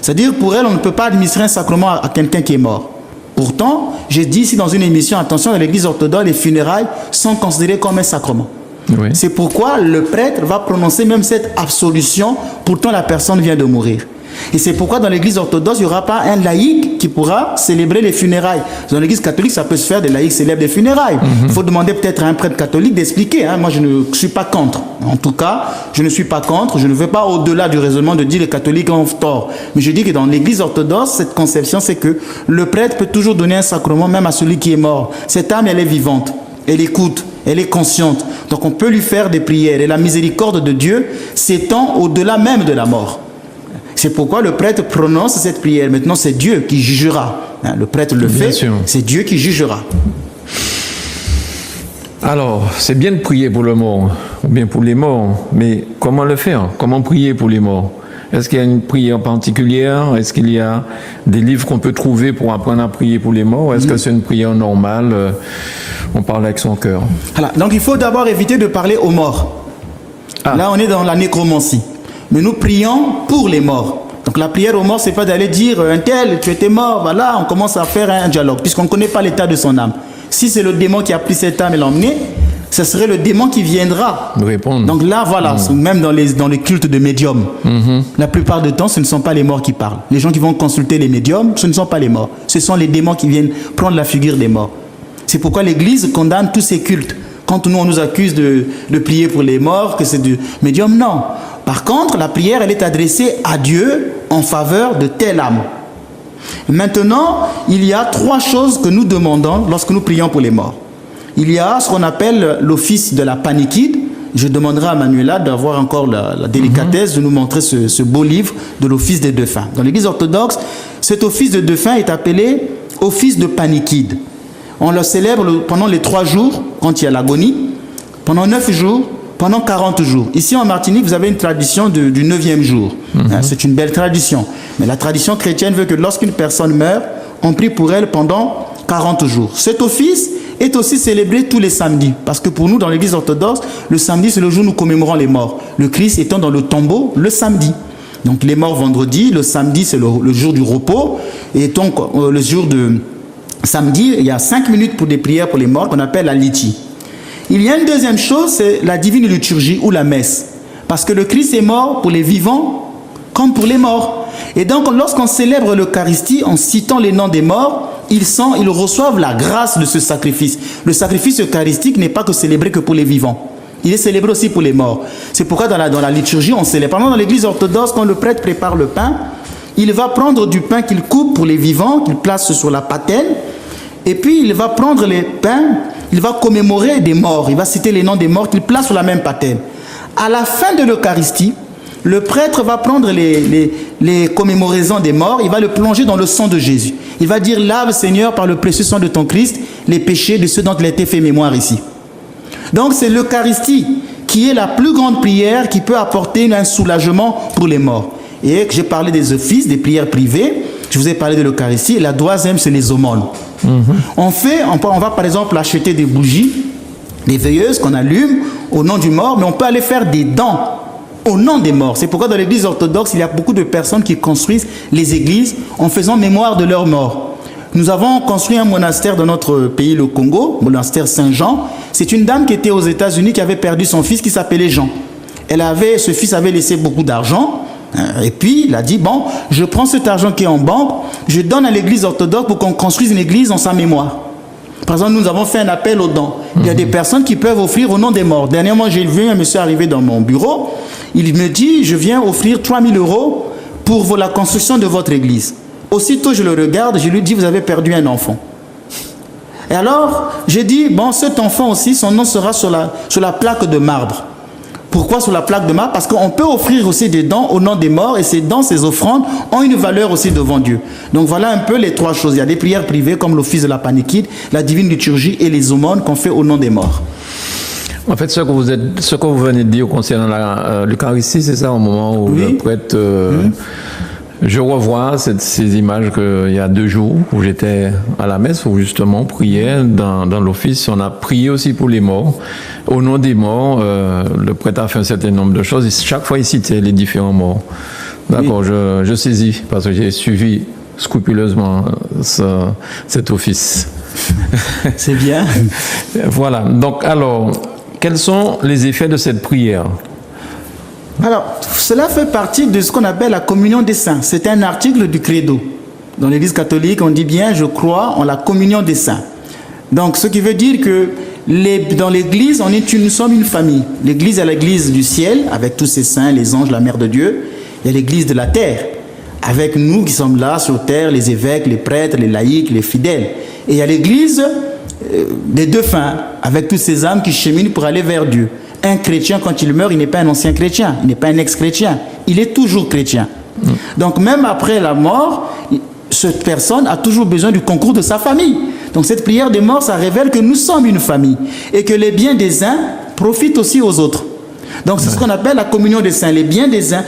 C'est-à-dire, pour elle, on ne peut pas administrer un sacrement à quelqu'un qui est mort. Pourtant, j'ai dit ici dans une émission, attention, dans l'Église orthodoxe, les funérailles sont considérées comme un sacrement. Oui. C'est pourquoi le prêtre va prononcer même cette absolution, pourtant la personne vient de mourir. Et c'est pourquoi dans l'église orthodoxe, il n'y aura pas un laïc qui pourra célébrer les funérailles. Dans l'église catholique, ça peut se faire, des laïcs célèbrent les funérailles. Il faut demander peut-être à un prêtre catholique d'expliquer. Moi, je ne suis pas contre. En tout cas, je ne suis pas contre. Je ne veux pas au-delà du raisonnement de dire les catholiques ont tort. Mais je dis que dans l'église orthodoxe, cette conception, c'est que le prêtre peut toujours donner un sacrement même à celui qui est mort. Cette âme, elle est vivante. Elle écoute. Elle est consciente. Donc on peut lui faire des prières. Et la miséricorde de Dieu s'étend au-delà même de la mort. C'est pourquoi le prêtre prononce cette prière. Maintenant, c'est Dieu qui jugera. Le prêtre le fait, c'est Dieu qui jugera. Alors, c'est bien de prier pour le mort, ou bien pour les morts, mais comment le faire? Comment prier pour les morts? Est-ce qu'il y a une prière particulière? Est-ce qu'il y a des livres qu'on peut trouver pour apprendre à prier pour les morts? Est-ce que c'est une prière normale? On parle avec son cœur. Voilà. Donc, il faut d'abord éviter de parler aux morts. Là, on est dans la nécromancie. Mais nous prions pour les morts. Donc la prière aux morts, c'est pas d'aller dire un tel, tu étais mort, voilà, on commence à faire un dialogue, puisqu'on ne connaît pas l'état de son âme. Si c'est le démon qui a pris cette âme et l'a emmenée, ce serait le démon qui viendra répondre. Donc là, voilà, même dans les cultes de médiums, la plupart du temps, ce ne sont pas les morts qui parlent. Les gens qui vont consulter les médiums, ce ne sont pas les morts. Ce sont les démons qui viennent prendre la figure des morts. C'est pourquoi l'Église condamne tous ces cultes. Quand nous, on nous accuse de prier pour les morts, que c'est du médium, non. Par contre, la prière, elle est adressée à Dieu en faveur de telle âme. Maintenant, il y a 3 choses que nous demandons lorsque nous prions pour les morts. Il y a ce qu'on appelle l'office de la paniquide. Je demanderai à Manuela d'avoir encore la délicatesse de nous montrer ce beau livre de l'office des défunts. Dans l'Église orthodoxe, cet office de défunt est appelé office de paniquide. On le célèbre pendant les 3 jours, quand il y a l'agonie, pendant 9 jours, pendant 40 jours. Ici en Martinique, vous avez une tradition du 9e jour. C'est une belle tradition. Mais la tradition chrétienne veut que lorsqu'une personne meurt, on prie pour elle pendant 40 jours. Cet office est aussi célébré tous les samedis. Parce que pour nous, dans l'église orthodoxe, le samedi, c'est le jour où nous commémorons les morts. Le Christ étant dans le tombeau le samedi. Donc les morts vendredi, le samedi, c'est le jour du repos. Et donc, le jour de samedi, il y a 5 minutes pour des prières pour les morts qu'on appelle la liturgie. Il y a une deuxième chose, c'est la divine liturgie ou la messe. Parce que le Christ est mort pour les vivants comme pour les morts. Et donc, lorsqu'on célèbre l'Eucharistie en citant les noms des morts, ils reçoivent la grâce de ce sacrifice. Le sacrifice eucharistique n'est pas célébré que pour les vivants. Il est célébré aussi pour les morts. C'est pourquoi dans la liturgie, on célèbre. Par exemple, dans l'église orthodoxe, quand le prêtre prépare le pain, il va prendre du pain qu'il coupe pour les vivants, qu'il place sur la patène, et puis il va prendre les pains, il va commémorer des morts, il va citer les noms des morts qu'il place sur la même patène. À la fin de l'Eucharistie, le prêtre va prendre les commémoraisons des morts, il va le plonger dans le sang de Jésus. Il va dire, lave Seigneur par le précieux sang de ton Christ, les péchés de ceux dont il a été fait mémoire ici. Donc c'est l'Eucharistie qui est la plus grande prière qui peut apporter un soulagement pour les morts. Et j'ai parlé des offices, des prières privées, je vous ai parlé de l'Eucharistie, et la 3e, c'est les aumônes. On va par exemple acheter des bougies, des veilleuses qu'on allume au nom du mort, mais on peut aller faire des dons au nom des morts. C'est pourquoi dans l'église orthodoxe, il y a beaucoup de personnes qui construisent les églises en faisant mémoire de leurs morts. Nous avons construit un monastère dans notre pays, le Congo, le monastère Saint-Jean. C'est une dame qui était aux États-Unis qui avait perdu son fils qui s'appelait Jean. Ce fils avait laissé beaucoup d'argent. Et puis, il a dit, bon, je prends cet argent qui est en banque, je donne à l'église orthodoxe pour qu'on construise une église en sa mémoire. Par exemple, nous avons fait un appel aux dons. Il y a des personnes qui peuvent offrir au nom des morts. Dernièrement, j'ai vu un monsieur arriver dans mon bureau. Il me dit, je viens offrir 3 000 € pour la construction de votre église. Aussitôt, je le regarde, je lui dis, vous avez perdu un enfant. Et alors, j'ai dit, bon, cet enfant aussi, son nom sera sur la plaque de marbre. Pourquoi sur la plaque de marbre? Parce qu'on peut offrir aussi des dons au nom des morts, et ces dons, ces offrandes, ont une valeur aussi devant Dieu. Donc voilà un peu les trois choses. Il y a des prières privées comme l'office de la paniquide, la divine liturgie et les aumônes qu'on fait au nom des morts. En fait, ce que vous venez de dire concernant l'Eucharistie, c'est ça, au moment où le prêtre... Je revois ces images qu'il y a 2 jours où j'étais à la messe, où justement on priait dans l'office. On a prié aussi pour les morts. Au nom des morts, le prêtre a fait un certain nombre de choses. Et chaque fois, il citait les différents morts. D'accord, je saisis parce que j'ai suivi scrupuleusement cet office. C'est bien. Voilà. Donc, alors, quels sont les effets de cette prière? Alors, cela fait partie de ce qu'on appelle la communion des saints. C'est un article du credo. Dans l'Église catholique, on dit bien, je crois en la communion des saints. Donc, ce qui veut dire que dans l'Église, nous sommes une famille. L'Église est l'Église du ciel, avec tous ses saints, les anges, la mère de Dieu. Il y a l'Église de la terre, avec nous qui sommes là sur terre, les évêques, les prêtres, les laïcs, les fidèles. Et il y a l'Église des deux fins, avec toutes ces âmes qui cheminent pour aller vers Dieu. Un chrétien, quand il meurt, il n'est pas un ancien chrétien, il n'est pas un ex-chrétien, il est toujours chrétien. Donc même après la mort, cette personne a toujours besoin du concours de sa famille. Donc cette prière de mort, ça révèle que nous sommes une famille et que les biens des uns profitent aussi aux autres. Donc c'est ce qu'on appelle la communion des saints. Les biens des uns,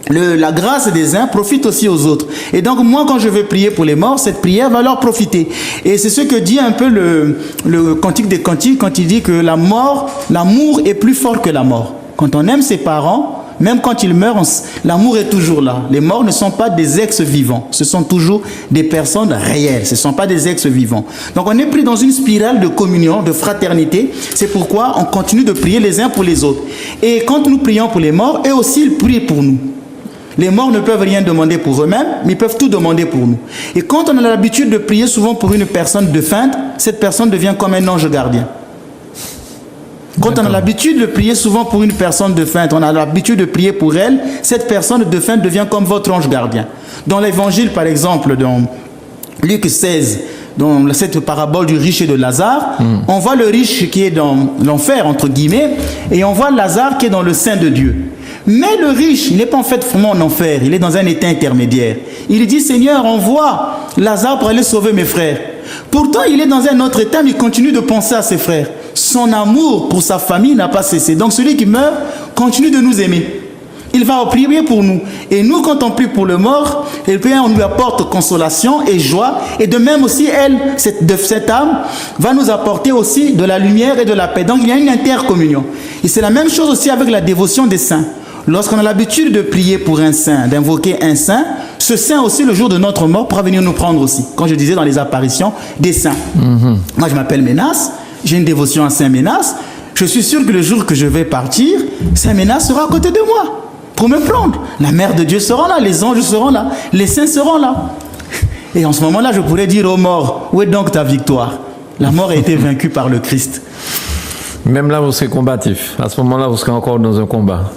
la grâce des uns profite aussi aux autres. Et donc moi, quand je vais prier pour les morts, cette prière va leur profiter. Et c'est ce que dit un peu le Cantique des Cantiques quand il dit que l'amour est plus fort que la mort. Quand on aime ses parents, même quand ils meurent, l'amour est toujours là. Les morts ne sont pas des ex-vivants. Ce sont toujours des personnes réelles. Ce ne sont pas des ex-vivants. Donc on est pris dans une spirale de communion, de fraternité. C'est pourquoi on continue de prier les uns pour les autres. Et quand nous prions pour les morts, eux aussi, ils prient pour nous. Les morts ne peuvent rien demander pour eux-mêmes, mais ils peuvent tout demander pour nous. Et quand on a l'habitude de prier souvent pour une personne défunte, cette personne devient comme un ange gardien. Quand on a l'habitude de prier souvent pour une personne défunte, on a l'habitude de prier pour elle, cette personne défunte devient comme votre ange gardien. Dans l'évangile, par exemple, dans Luc 16, dans cette parabole du riche et de Lazare, on voit le riche qui est dans l'enfer, entre guillemets, et on voit Lazare qui est dans le sein de Dieu. Mais le riche, il n'est pas en fait vraiment en enfer, il est dans un état intermédiaire. Il dit, Seigneur, envoie Lazare pour aller sauver mes frères. Pourtant, il est dans un autre état, mais il continue de penser à ses frères. Son amour pour sa famille n'a pas cessé. Donc celui qui meurt continue de nous aimer. Il va prier pour nous. Et nous, quand on prie pour le mort, on lui apporte consolation et joie. Et de même aussi, cette âme va nous apporter aussi de la lumière et de la paix. Donc il y a une intercommunion. Et c'est la même chose aussi avec la dévotion des saints. Lorsqu'on a l'habitude de prier pour un saint, d'invoquer un saint, ce saint aussi, le jour de notre mort, pourra venir nous prendre aussi. Quand je disais dans les apparitions des saints. Moi, je m'appelle Ménas, j'ai une dévotion à Saint Ménas. Je suis sûr que le jour que je vais partir, Saint Ménas sera à côté de moi pour me prendre. La mère de Dieu sera là, les anges seront là, les saints seront là. Et en ce moment-là, je pourrais dire aux morts, où est donc ta victoire? La mort a été vaincue par le Christ. Même là, vous serez combatif. À ce moment-là, vous serez encore dans un combat.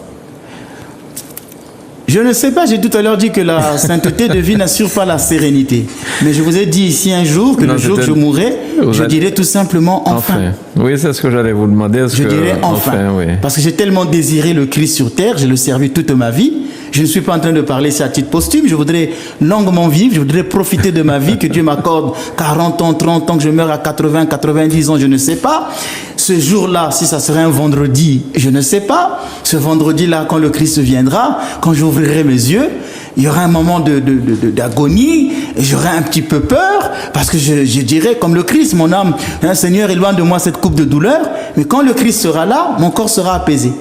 Je ne sais pas, j'ai tout à l'heure dit que la sainteté de vie n'assure pas la sérénité. Mais je vous ai dit ici un jour que le jour que je mourrai, je dirai tout simplement enfin. Oui, c'est ce que j'allais vous demander. Je dirais enfin. Oui. Parce que j'ai tellement désiré le Christ sur terre, je l'ai servi toute ma vie. Je ne suis pas en train de parler ça à titre posthume. Je voudrais longuement vivre, je voudrais profiter de ma vie, que Dieu m'accorde 40 ans, 30 ans, que je meure à 80, 90 ans, je ne sais pas. Ce jour-là, si ça serait un vendredi, je ne sais pas. Ce vendredi-là, quand le Christ viendra, quand j'ouvrirai mes yeux, il y aura un moment d'agonie, et j'aurai un petit peu peur, parce que je dirais, comme le Christ, mon âme, Seigneur, éloigne de moi cette coupe de douleur, mais quand le Christ sera là, mon corps sera apaisé.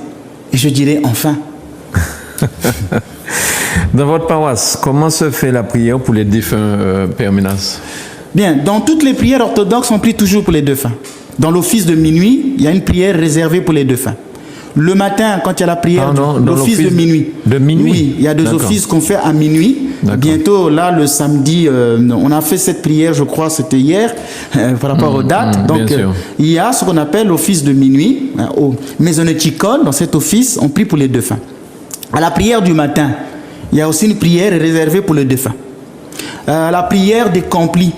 Et je dirai, enfin. Dans votre paroisse, comment se fait la prière pour les défunts, Père Ménas? Bien, dans toutes les prières orthodoxes, on prie toujours pour les défunts. Dans l'office de minuit, il y a une prière réservée pour les défunts. Le matin, quand il y a la prière, l'office de minuit. De minuit? Oui, il y a deux offices qu'on fait à minuit. Bientôt, là, le samedi, on a fait cette prière, je crois, c'était hier, par rapport aux dates. Donc, il y a ce qu'on appelle l'office de minuit. Au Maisonneticole, dans cet office, on prie pour les défunts. À la prière du matin, il y a aussi une prière réservée pour les défunts. La prière des Complis,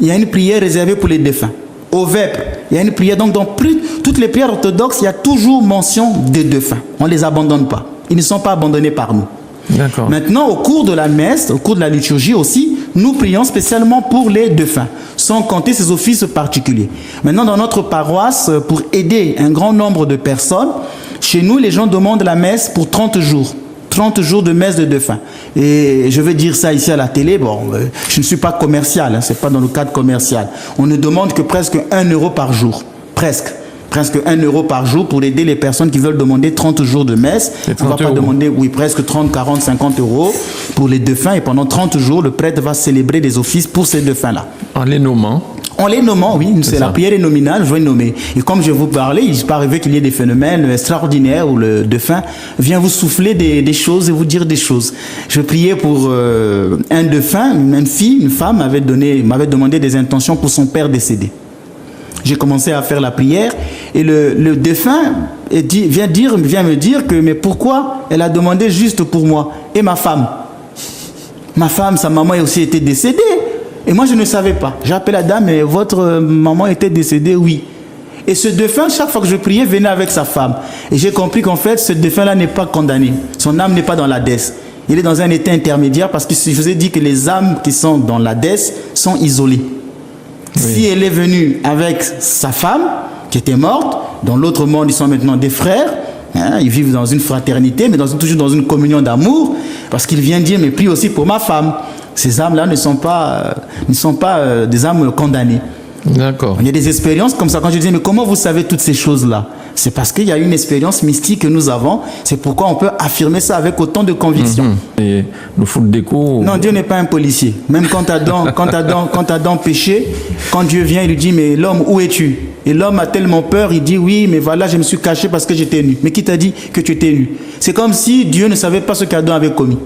il y a une prière réservée pour les défunts. Au Vêpres, il y a une prière. Donc, dans toutes les prières orthodoxes, il y a toujours mention des défunts. On ne les abandonne pas. Ils ne sont pas abandonnés par nous. D'accord. Maintenant, au cours de la messe, au cours de la liturgie aussi, nous prions spécialement pour les défunts, sans compter ces offices particuliers. Maintenant, dans notre paroisse, pour aider un grand nombre de personnes, chez nous, les gens demandent la messe pour 30 jours. 30 jours de messe de défunts. Et je vais dire ça ici à la télé, bon, je ne suis pas commercial, hein, c'est pas dans le cadre commercial. On ne demande que presque 1 euro par jour. Presque 1 euro par jour pour aider les personnes qui veulent demander 30 jours de messe. On ne va pas demander, oui, presque 30, 40, 50 euros pour les défunts. Et pendant 30 jours, le prêtre va célébrer des offices pour ces défunts-là. En les nommant. En les nommant, oui, c'est la prière est nominale, je vais nommer. Et comme je vous parlais, il peut arriver qu'il y ait des phénomènes extraordinaires où le défunt vient vous souffler des choses et vous dire des choses. Je priais pour un défunt, une femme m'avait demandé des intentions pour son père décédé. J'ai commencé à faire la prière et le défunt vient me dire que mais pourquoi elle a demandé juste pour moi et ma femme. Ma femme, sa maman a aussi été décédée. Et moi, je ne savais pas. J'ai appelé la dame et votre maman était décédée, oui. Et ce défunt, chaque fois que je priais, venait avec sa femme. Et j'ai compris qu'en fait, ce défunt-là n'est pas condamné. Son âme n'est pas dans l'Hadès. Il est dans un état intermédiaire parce que je vous ai dit que les âmes qui sont dans l'Hadès sont isolées. Oui. Si elle est venue avec sa femme, qui était morte, dans l'autre monde, ils sont maintenant des frères, hein, ils vivent dans une fraternité, mais toujours dans une communion d'amour, parce qu'il vient dire, mais prie aussi pour ma femme. Ces âmes-là ne sont pas des âmes condamnées. D'accord. Il y a des expériences comme ça. Quand je disais, mais comment vous savez toutes ces choses-là? C'est parce qu'il y a une expérience mystique que nous avons. C'est pourquoi on peut affirmer ça avec autant de conviction. Et nous foutre des coups. Non, Dieu n'est pas un policier. Même quand Adam péché, quand Dieu vient, il lui dit, mais l'homme, où es-tu? Et l'homme a tellement peur, il dit, oui, mais voilà, je me suis caché parce que j'étais nu. Mais qui t'a dit que tu étais nu? C'est comme si Dieu ne savait pas ce qu'Adam avait commis.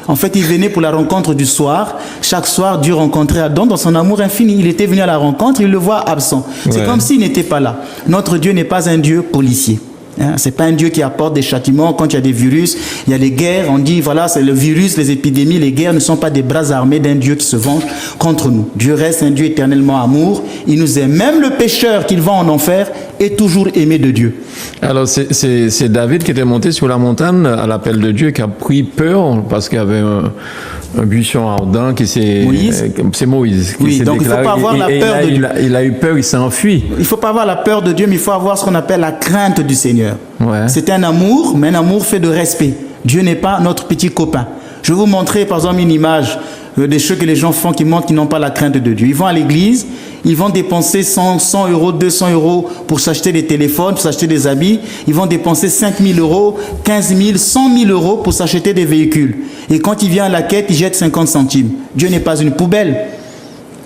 En fait, il venait pour la rencontre du soir. Chaque soir, Dieu rencontrait Adam dans son amour infini. Il était venu à la rencontre, il le voit absent. C'est comme s'il n'était pas là. Notre Dieu n'est pas un Dieu policier. Hein? C'est pas un Dieu qui apporte des châtiments quand il y a des virus, il y a des guerres. On dit, voilà, c'est le virus, les épidémies, les guerres ne sont pas des bras armés d'un Dieu qui se venge contre nous. Dieu reste un Dieu éternellement amour. Il nous aime. Même le pécheur qu'il va en enfer est toujours aimé de Dieu. Alors, c'est David qui était monté sur la montagne à l'appel de Dieu, qui a pris peur parce qu'il y avait un buisson ardent qui s'est... Moïse. C'est Moïse qui s'est donc déclaré. Il ne faut pas avoir la peur de Dieu. Il a eu peur, il s'est enfui. Il ne faut pas avoir la peur de Dieu, mais il faut avoir ce qu'on appelle la crainte du Seigneur. Ouais. C'est un amour, mais un amour fait de respect. Dieu n'est pas notre petit copain. Je vais vous montrer, par exemple, une image des choses que les gens font qui montrent qu'ils n'ont pas la crainte de Dieu. Ils vont à l'église, ils vont dépenser 100 euros, 200 euros pour s'acheter des téléphones, pour s'acheter des habits. Ils vont dépenser 5 000 euros, 15 000, 100 000 euros pour s'acheter des véhicules. Et quand il vient à la quête, il jette 50 centimes. Dieu n'est pas une poubelle.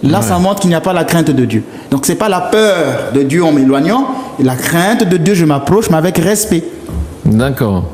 Là, ça montre qu'il n'y a pas la crainte de Dieu. Donc, ce n'est pas la peur de Dieu en m'éloignant. La crainte de Dieu, je m'approche, mais avec respect. D'accord.